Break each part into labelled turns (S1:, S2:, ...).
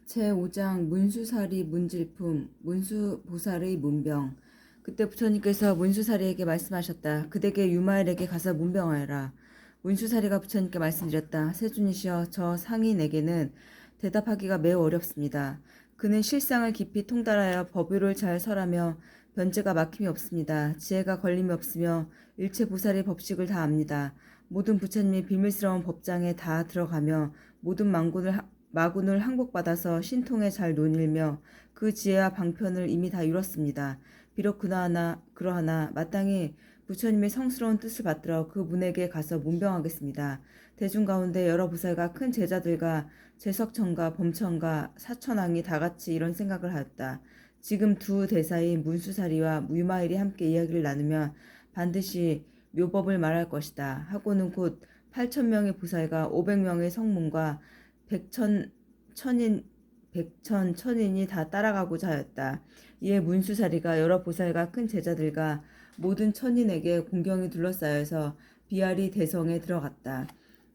S1: 제5장 문수사리 문질품 문수보살의 문병. 그때 부처님께서 문수사리에게 말씀하셨다. 그대게 유마일에게 가서 문병하여라. 문수사리가 부처님께 말씀드렸다. 세존이시여, 저 상인에게는 대답하기가 매우 어렵습니다. 그는 실상을 깊이 통달하여 법유를 잘 설하며 변제가 막힘이 없습니다. 지혜가 걸림이 없으며 일체 보살의 법식을 다 압니다. 모든 부처님이 비밀스러운 법장에 다 들어가며 모든 마군을 항복받아서 신통에 잘 논일며 그 지혜와 방편을 이미 다 이뤘습니다. 비록 그러하나 마땅히 부처님의 성스러운 뜻을 받들어 그 문에게 가서 문병하겠습니다. 대중 가운데 여러 보살과 큰 제자들과 제석천과 범천과 사천왕이 다같이 이런 생각을 하였다. 지금 두 대사인 문수사리와 유마일이 함께 이야기를 나누면 반드시 묘법을 말할 것이다. 하고는 곧 8,000명의 보살과 500명의 성문과 천인이 다 따라가고자 하였다. 이에 문수사리가 여러 보살과 큰 제자들과 모든 천인에게 공경이 둘러싸여서 비아리 대성에 들어갔다.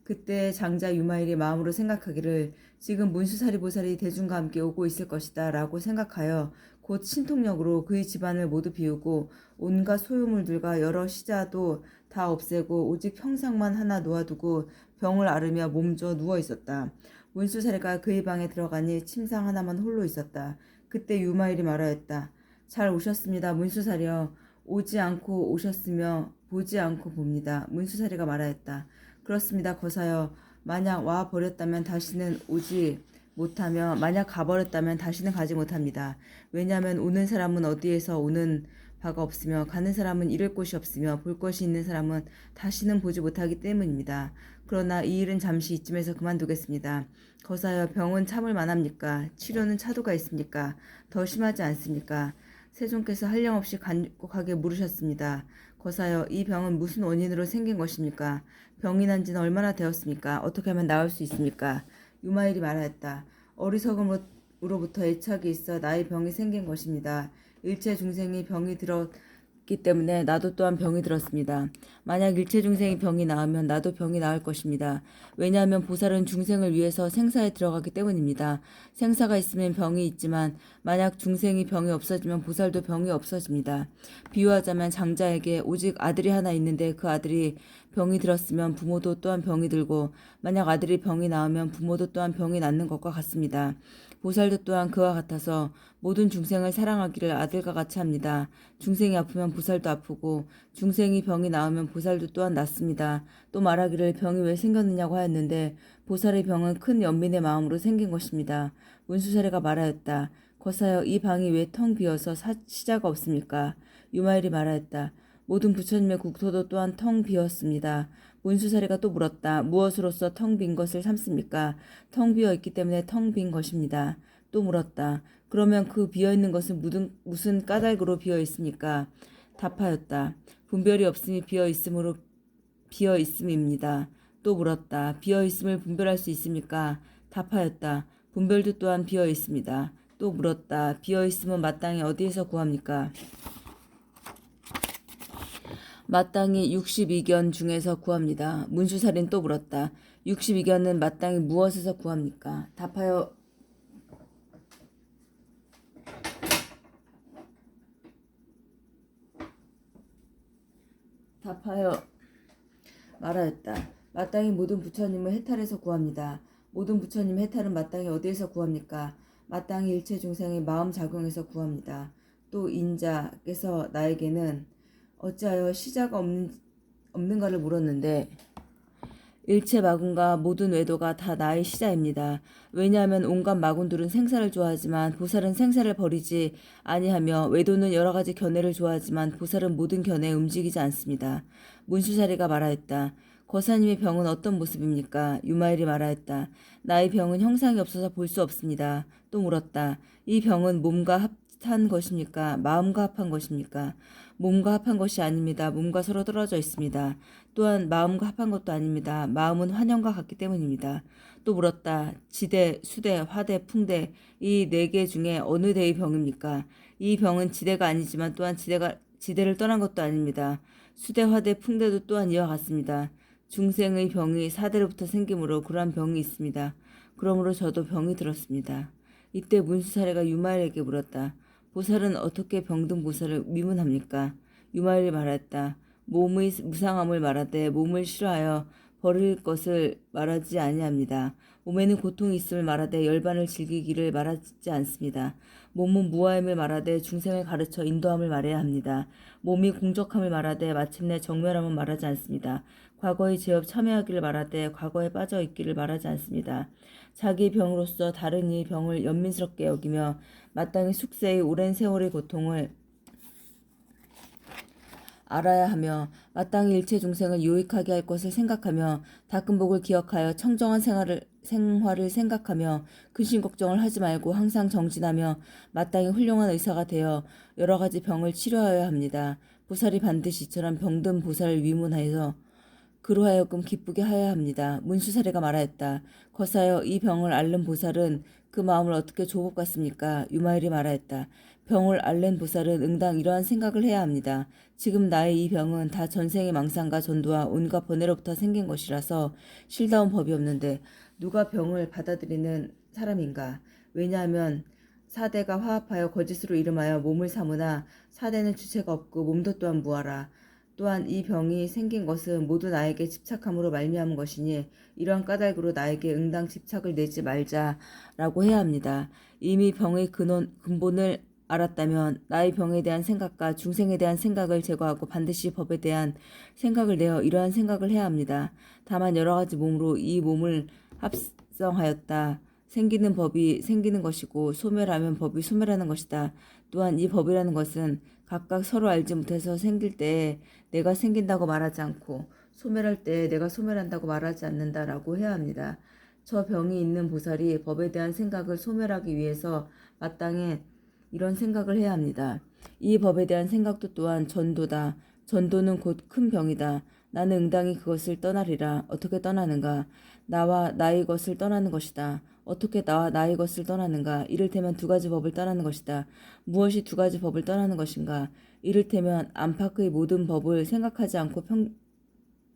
S1: 그때 장자 유마일이 마음으로 생각하기를 지금 문수사리 보살이 대중과 함께 오고 있을 것이다 라고 생각하여 곧 신통력으로 그의 집안을 모두 비우고 온갖 소유물들과 여러 시자도 다 없애고 오직 형상만 하나 놓아두고 병을 앓으며 몸져 누워 있었다. 문수사리가 그의 방에 들어가니 침상 하나만 홀로 있었다. 그때 유마일이 말하였다. 잘 오셨습니다. 문수사리여. 오지 않고 오셨으며 보지 않고 봅니다. 문수사리가 말하였다. 그렇습니다. 거사여. 만약 와 버렸다면 다시는 오지 못하며 만약 가버렸다면 다시는 가지 못합니다. 왜냐하면 오는 사람은 어디에서 오는 바가 없으며 가는 사람은 잃을 곳이 없으며 볼 것이 있는 사람은 다시는 보지 못하기 때문입니다. 그러나 이 일은 잠시 이쯤에서 그만두겠습니다. 거사여, 병은 참을 만합니까? 치료는 차도가 있습니까? 더 심하지 않습니까? 세존께서 한량없이 간곡하게 물으셨습니다. 거사여, 이 병은 무슨 원인으로 생긴 것입니까? 병이 난 지는 얼마나 되었습니까? 어떻게 하면 나을 수 있습니까? 유마일이 말하였다. 어리석음으로부터 애착이 있어 나의 병이 생긴 것입니다. 일체 중생이 병이 들었기 때문에 나도 또한 병이 들었습니다. 만약 일체 중생이 병이 나으면 나도 병이 나을 것입니다. 왜냐하면 보살은 중생을 위해서 생사에 들어가기 때문입니다. 생사가 있으면 병이 있지만 만약 중생이 병이 없어지면 보살도 병이 없어집니다. 비유하자면 장자에게 오직 아들이 하나 있는데 그 아들이 병이 들었으면 부모도 또한 병이 들고 만약 아들이 병이 나으면 부모도 또한 병이 낫는 것과 같습니다. 보살도 또한 그와 같아서 모든 중생을 사랑하기를 아들과 같이 합니다. 중생이 아프면 보살도 아프고 중생이 병이 나으면 보살도 또한 낫습니다. 또 말하기를 병이 왜 생겼느냐고 하였는데 보살의 병은 큰 연민의 마음으로 생긴 것입니다. 문수사리가 말하였다. 거사여, 이 방이 왜 텅 비어서 시자가 없습니까? 유마일이 말하였다. 모든 부처님의 국토도 또한 텅 비었습니다. 문수사리가 또 물었다. 무엇으로서 텅 빈 것을 삼습니까? 텅 비어 있기 때문에 텅 빈 것입니다. 또 물었다. 그러면 그 비어있는 것은 무슨 까닭으로 비어있습니까? 답하였다. 분별이 없음이 비어있음입니다. 또 물었다. 비어있음을 분별할 수 있습니까? 답하였다. 분별도 또한 비어있습니다. 또 물었다. 비어있음은 마땅히 어디에서 구합니까? 마땅히 62견 중에서 구합니다. 문수사리는 또 물었다. 62견은 마땅히 무엇에서 구합니까? 답하여 말하였다. 마땅히 모든 부처님을 해탈에서 구합니다. 모든 부처님의 해탈은 마땅히 어디에서 구합니까? 마땅히 일체 중생의 마음 작용에서 구합니다. 또 인자께서 나에게는 어찌하여 시자가 없는가를 물었는데 일체 마군과 모든 외도가 다 나의 시자입니다. 왜냐하면 온갖 마군들은 생사를 좋아하지만 보살은 생사를 버리지 아니하며 외도는 여러 가지 견해를 좋아하지만 보살은 모든 견해에 움직이지 않습니다. 문수사리가 말하였다. 거사님의 병은 어떤 모습입니까? 유마일이 말하였다. 나의 병은 형상이 없어서 볼 수 없습니다. 또 물었다. 이 병은 몸과 합한 것입니까? 마음과 합한 것입니까? 몸과 합한 것이 아닙니다. 몸과 서로 떨어져 있습니다. 또한 마음과 합한 것도 아닙니다. 마음은 환영과 같기 때문입니다. 또 물었다. 지대, 수대, 화대, 풍대 이 네 개 중에 어느 대의 병입니까? 이 병은 지대가 아니지만 또한 지대를 떠난 것도 아닙니다. 수대, 화대, 풍대도 또한 이와 같습니다. 중생의 병이 사대로부터 생기므로 그러한 병이 있습니다. 그러므로 저도 병이 들었습니다. 이때 문수사리가 유마일에게 물었다. 보살은 어떻게 병든 보살을 위문합니까? 유마일이 말했다. 몸의 무상함을 말하되 몸을 싫어하여 버릴 것을 말하지 아니합니다. 몸에는 고통이 있음을 말하되 열반을 즐기기를 말하지 않습니다. 몸은 무아함을 말하되 중생을 가르쳐 인도함을 말해야 합니다. 몸이 공적함을 말하되 마침내 정멸함을 말하지 않습니다. 과거의 죄업 참여하기를 말하되 과거에 빠져 있기를 말하지 않습니다. 자기 병으로서 다른 이의 병을 연민스럽게 여기며 마땅히 숙세의 오랜 세월의 고통을 알아야 하며 마땅히 일체 중생을 유익하게 할 것을 생각하며 닦은 복을 기억하여 청정한 생활을 생각하며 근심 걱정을 하지 말고 항상 정진하며 마땅히 훌륭한 의사가 되어 여러 가지 병을 치료하여야 합니다. 보살이 반드시 이처럼 병든 보살을 위문하여서 그로 하여금 기쁘게 하여야 합니다. 문수사리가 말하였다. 거사여 이 병을 앓는 보살은 그 마음을 어떻게 조복 같습니까? 유마일이 말하였다. 병을 앓는 보살은 응당 이러한 생각을 해야 합니다. 지금 나의 이 병은 다 전생의 망상과 전도와 온갖 번뇌로부터 생긴 것이라서 실다운 법이 없는데 누가 병을 받아들이는 사람인가? 왜냐하면 사대가 화합하여 거짓으로 이름하여 몸을 삼으나 사대는 주체가 없고 몸도 또한 무하라. 또한 이 병이 생긴 것은 모두 나에게 집착함으로 말미암은 것이니 이러한 까닭으로 나에게 응당 집착을 내지 말자라고 해야 합니다. 이미 병의 근본을 알았다면 나의 병에 대한 생각과 중생에 대한 생각을 제거하고 반드시 법에 대한 생각을 내어 이러한 생각을 해야 합니다. 다만 여러 가지 몸으로 이 몸을 합성하였다. 생기는 법이 생기는 것이고 소멸하면 법이 소멸하는 것이다. 또한 이 법이라는 것은 각각 서로 알지 못해서 생길 때에 내가 생긴다고 말하지 않고 소멸할 때에 내가 소멸한다고 말하지 않는다라고 해야 합니다. 저 병이 있는 보살이 법에 대한 생각을 소멸하기 위해서 마땅히 이런 생각을 해야 합니다. 이 법에 대한 생각도 또한 전도다. 전도는 곧 큰 병이다. 나는 응당히 그것을 떠나리라. 어떻게 떠나는가? 나와 나의 것을 떠나는 것이다. 어떻게 나와 나의 것을 떠나는가? 이를테면 두 가지 법을 떠나는 것이다. 무엇이 두 가지 법을 떠나는 것인가? 이를테면 안팎의 모든 법을 생각하지 않고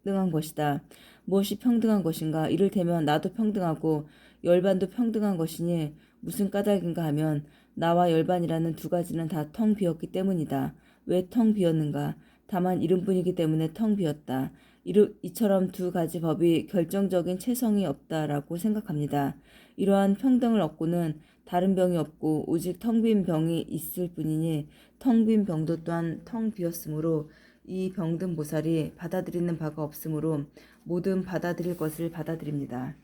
S1: 평등한 것이다. 무엇이 평등한 것인가? 이를테면 나도 평등하고 열반도 평등한 것이니 무슨 까닭인가 하면 나와 열반이라는 두 가지는 다 텅 비었기 때문이다. 왜 텅 비었는가? 다만 이름뿐이기 때문에 텅 비었다. 이처럼 두 가지 법이 결정적인 체성이 없다라고 생각합니다. 이러한 평등을 얻고는 다른 병이 없고 오직 텅 빈 병이 있을 뿐이니 텅 빈 병도 또한 텅 비었으므로 이 병든 보살이 받아들이는 바가 없으므로 모든 받아들일 것을 받아들입니다.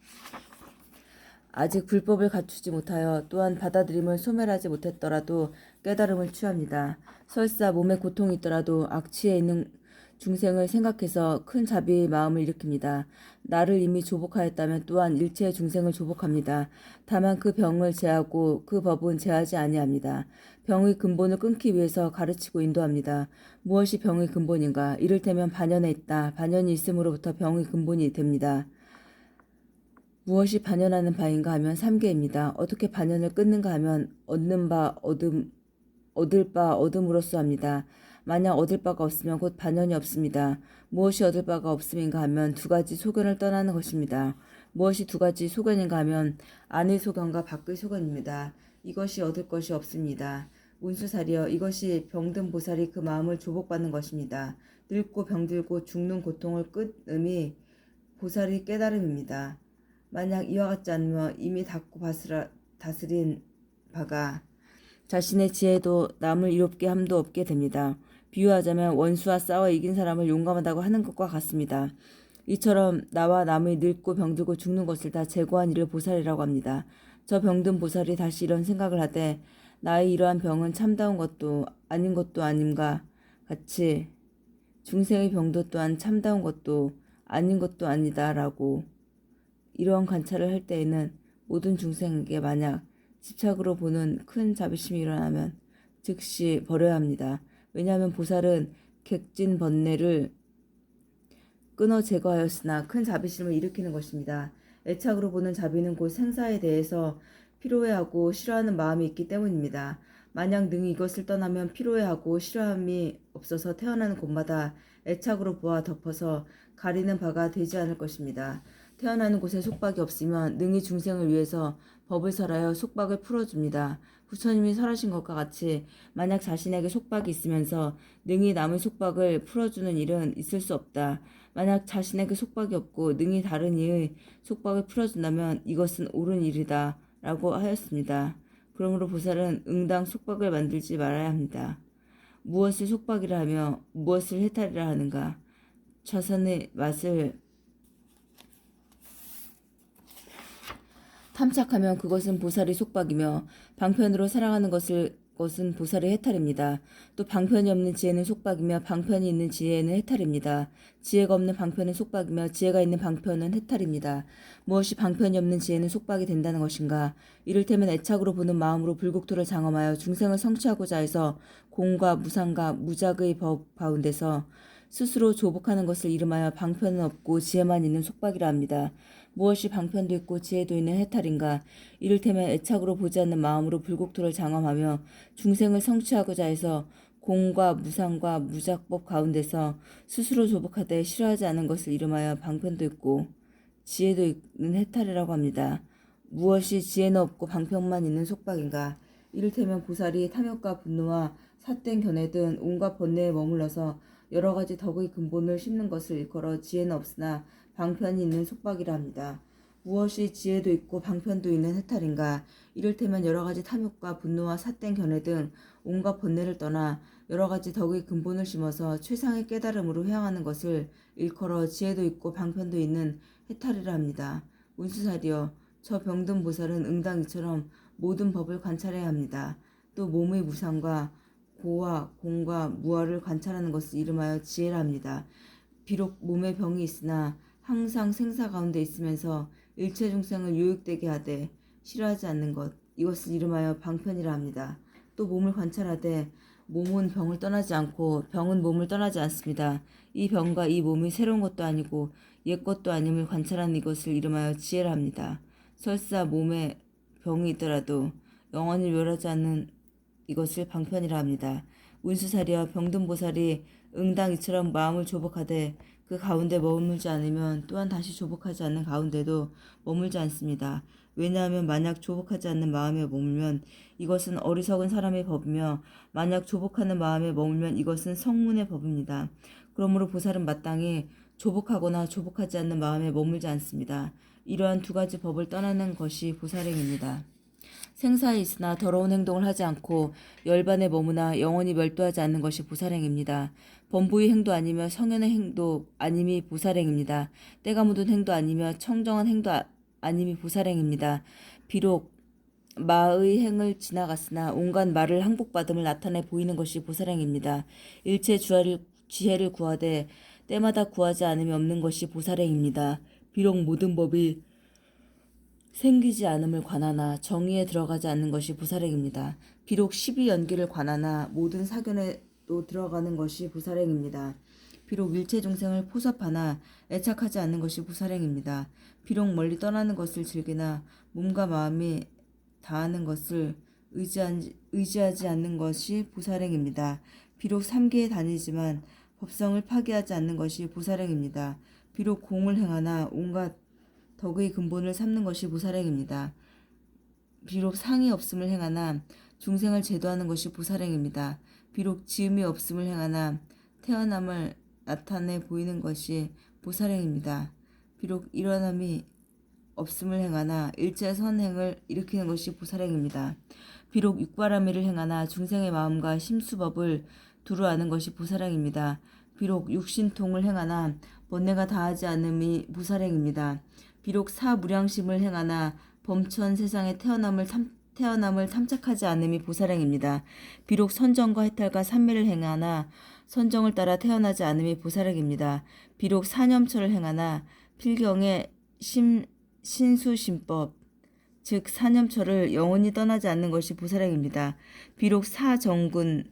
S1: 아직 불법을 갖추지 못하여 또한 받아들임을 소멸하지 못했더라도 깨달음을 취합니다. 설사 몸에 고통이 있더라도 악취에 있는 중생을 생각해서 큰 자비의 마음을 일으킵니다. 나를 이미 조복하였다면 또한 일체의 중생을 조복합니다. 다만 그 병을 제하고 그 법은 제하지 아니합니다. 병의 근본을 끊기 위해서 가르치고 인도합니다. 무엇이 병의 근본인가? 이를테면 반연에 있다. 반연이 있음으로부터 병의 근본이 됩니다. 무엇이 반연하는 바인가 하면 삼계입니다. 어떻게 반연을 끊는가 하면 얻을 바 얻음으로써 합니다. 만약 얻을 바가 없으면 곧 반연이 없습니다. 무엇이 얻을 바가 없음인가 하면 두 가지 소견을 떠나는 것입니다. 무엇이 두 가지 소견인가 하면 안의 소견과 밖의 소견입니다. 이것이 얻을 것이 없습니다. 문수살이여 이것이 병든 보살이 그 마음을 조복받는 것입니다. 늙고 병들고 죽는 고통을 끊음이 보살이 깨달음입니다. 만약 이와 같지 않으면 이미 닦고 다스린 바가 자신의 지혜도 남을 이롭게 함도 없게 됩니다. 비유하자면 원수와 싸워 이긴 사람을 용감하다고 하는 것과 같습니다. 이처럼 나와 남의 늙고 병들고 죽는 것을 다 제거한 이를 보살이라고 합니다. 저 병든 보살이 다시 이런 생각을 하되 나의 이러한 병은 참다운 것도 아닌 것도 아님과 같이 중생의 병도 또한 참다운 것도 아닌 것도 아니다라고 이러한 관찰을 할 때에는 모든 중생에게 만약 집착으로 보는 큰 자비심이 일어나면 즉시 버려야 합니다. 왜냐하면 보살은 객진 번뇌를 끊어 제거하였으나 큰 자비심을 일으키는 것입니다. 애착으로 보는 자비는 곧 생사에 대해서 피로해하고 싫어하는 마음이 있기 때문입니다. 만약 능히 이것을 떠나면 피로해하고 싫어함이 없어서 태어나는 곳마다 애착으로 보아 덮어서 가리는 바가 되지 않을 것입니다. 태어나는 곳에 속박이 없으면 능히 중생을 위해서 법을 설하여 속박을 풀어줍니다. 부처님이 설하신 것과 같이 만약 자신에게 속박이 있으면서 능히 남의 속박을 풀어주는 일은 있을 수 없다. 만약 자신에게 속박이 없고 능히 다른 이의 속박을 풀어준다면 이것은 옳은 일이다 라고 하였습니다. 그러므로 보살은 응당 속박을 만들지 말아야 합니다. 무엇을 속박이라 하며 무엇을 해탈이라 하는가? 자선의 맛을 탐착하면 그것은 보살의 속박이며 방편으로 살아가는 것은 보살의 해탈입니다. 또 방편이 없는 지혜는 속박이며 방편이 있는 지혜는 해탈입니다. 지혜가 없는 방편은 속박이며 지혜가 있는 방편은 해탈입니다. 무엇이 방편이 없는 지혜는 속박이 된다는 것인가? 이를테면 애착으로 보는 마음으로 불국토를 장엄하여 중생을 성취하고자 해서 공과 무상과 무작의 법 가운데서 스스로 조복하는 것을 이름하여 방편은 없고 지혜만 있는 속박이라 합니다. 무엇이 방편도 있고 지혜도 있는 해탈인가? 이를테면 애착으로 보지 않는 마음으로 불국토를 장엄하며 중생을 성취하고자 해서 공과 무상과 무작법 가운데서 스스로 조복하되 싫어하지 않은 것을 이름하여 방편도 있고 지혜도 있는 해탈이라고 합니다. 무엇이 지혜는 없고 방편만 있는 속박인가? 이를테면 보살이 탐욕과 분노와 삿된 견해 등 온갖 번뇌에 머물러서 여러 가지 덕의 근본을 심는 것을 일컬어 지혜는 없으나 방편이 있는 속박이라 합니다. 무엇이 지혜도 있고 방편도 있는 해탈인가? 이를테면 여러 가지 탐욕과 분노와 삿된 견해 등 온갖 번뇌를 떠나 여러 가지 덕의 근본을 심어서 최상의 깨달음으로 향하는 것을 일컬어 지혜도 있고 방편도 있는 해탈이라 합니다. 운수사리여, 저 병든 보살은 응당 이처럼 모든 법을 관찰해야 합니다. 또 몸의 무상과 고와 공과 무아를 관찰하는 것을 이름하여 지혜라 합니다. 비록 몸에 병이 있으나 항상 생사 가운데 있으면서 일체 중생을 유익되게 하되 싫어하지 않는 것, 이것을 이름하여 방편이라 합니다. 또 몸을 관찰하되 몸은 병을 떠나지 않고 병은 몸을 떠나지 않습니다. 이 병과 이 몸이 새로운 것도 아니고 옛 것도 아님을 관찰하는 이것을 이름하여 지혜라 합니다. 설사 몸에 병이 있더라도 영원히 멸하지 않는 이것을 방편이라 합니다. 운수사리와 병든 보살이 응당 이처럼 마음을 조복하되 그 가운데 머물지 않으면 또한 다시 조복하지 않는 가운데도 머물지 않습니다. 왜냐하면 만약 조복하지 않는 마음에 머물면 이것은 어리석은 사람의 법이며 만약 조복하는 마음에 머물면 이것은 성문의 법입니다. 그러므로 보살은 마땅히 조복하거나 조복하지 않는 마음에 머물지 않습니다. 이러한 두 가지 법을 떠나는 것이 보살행입니다. 생사에 있으나 더러운 행동을 하지 않고 열반에 머무나 영원히 멸도하지 않는 것이 보살행입니다. 범부의 행도 아니며 성현의 행도 아님이 보살행입니다. 때가 묻은 행도 아니며 청정한 행도 아님이 보살행입니다. 비록 마의 행을 지나갔으나 온갖 말을 항복받음을 나타내 보이는 것이 보살행입니다. 일체 지혜를 구하되 때마다 구하지 않으면 없는 것이 보살행입니다. 비록 모든 법이 생기지 않음을 관하나 정의에 들어가지 않는 것이 보살행입니다. 비록 십이연기를 관하나 모든 사견에도 들어가는 것이 보살행입니다. 비록 일체 중생을 포섭하나 애착하지 않는 것이 보살행입니다. 비록 멀리 떠나는 것을 즐기나 몸과 마음이 다하는 것을 의지하지 않는 것이 보살행입니다. 비록 삼계에 다니지만 법성을 파괴하지 않는 것이 보살행입니다. 비록 공을 행하나 온갖 덕의 근본을 삼는 것이 보살행입니다. 비록 상이 없음을 행하나 중생을 제도하는 것이 보살행입니다. 비록 지음이 없음을 행하나 태어남을 나타내 보이는 것이 보살행입니다. 비록 일어남이 없음을 행하나 일체 선행을 일으키는 것이 보살행입니다. 비록 육바라밀을 행하나 중생의 마음과 심수법을 두루 아는 것이 보살행입니다. 비록 육신통을 행하나 번뇌가 다하지 않음이 보살행입니다. 비록 사무량심을 행하나 범천 세상의 태어남을 탐착하지 않음이 보살행입니다. 비록 선정과 해탈과 삼매를 행하나 선정을 따라 태어나지 않음이 보살행입니다. 비록 사념처를 행하나 필경의 신수심법 즉 사념처를 영원히 떠나지 않는 것이 보살행입니다. 비록 사정근을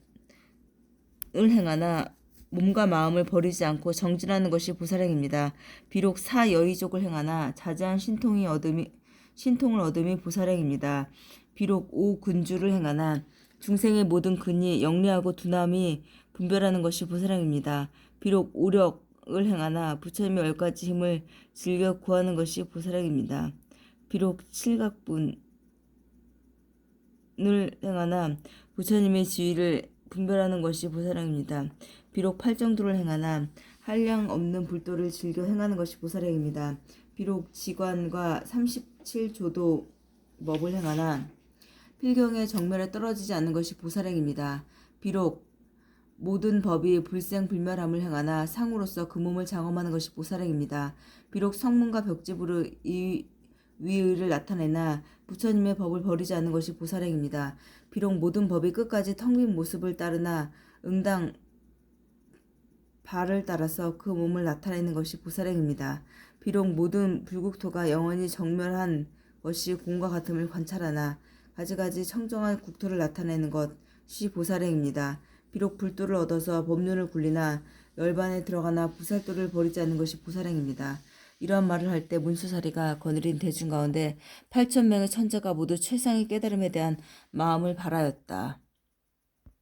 S1: 행하나 몸과 마음을 버리지 않고 정진하는 것이 보살행입니다. 비록 사여의족을 행하나 자제한 신통을 얻음이 보살행입니다. 비록 오근주를 행하나 중생의 모든 근이 영리하고 두남이 분별하는 것이 보살행입니다. 비록 오력 행하나 부처님의 10가지 힘을 즐겨 구하는 것이 보살행입니다. 비록 칠각분을 행하나 부처님의 지위를 분별하는 것이 보살행입니다. 비록 팔정도를 행하나 한량 없는 불도를 즐겨 행하는 것이 보살행입니다. 비록 지관과 37조도 법을 행하나 필경의 정멸에 떨어지지 않는 것이 보살행입니다. 비록 모든 법이 불생불멸함을 행하나 상으로서 그 몸을 장엄하는 것이 보살행입니다. 비록 성문과 벽집으로 위의를 나타내나 부처님의 법을 버리지 않는 것이 보살행입니다. 비록 모든 법이 끝까지 텅 빈 모습을 따르나 응당 발을 따라서 그 몸을 나타내는 것이 보살행입니다. 비록 모든 불국토가 영원히 정멸한 것이 공과 같음을 관찰하나 가지가지 청정한 국토를 나타내는 것이 보살행입니다. 비록 불도를 얻어서 법륜을 굴리나 열반에 들어가나 부살도를 버리지 않는 것이 보살행입니다. 이러한 말을 할 때 문수사리가 거느린 대중 가운데 8,000명의 천자가 모두 최상의 깨달음에 대한 마음을 발하였다.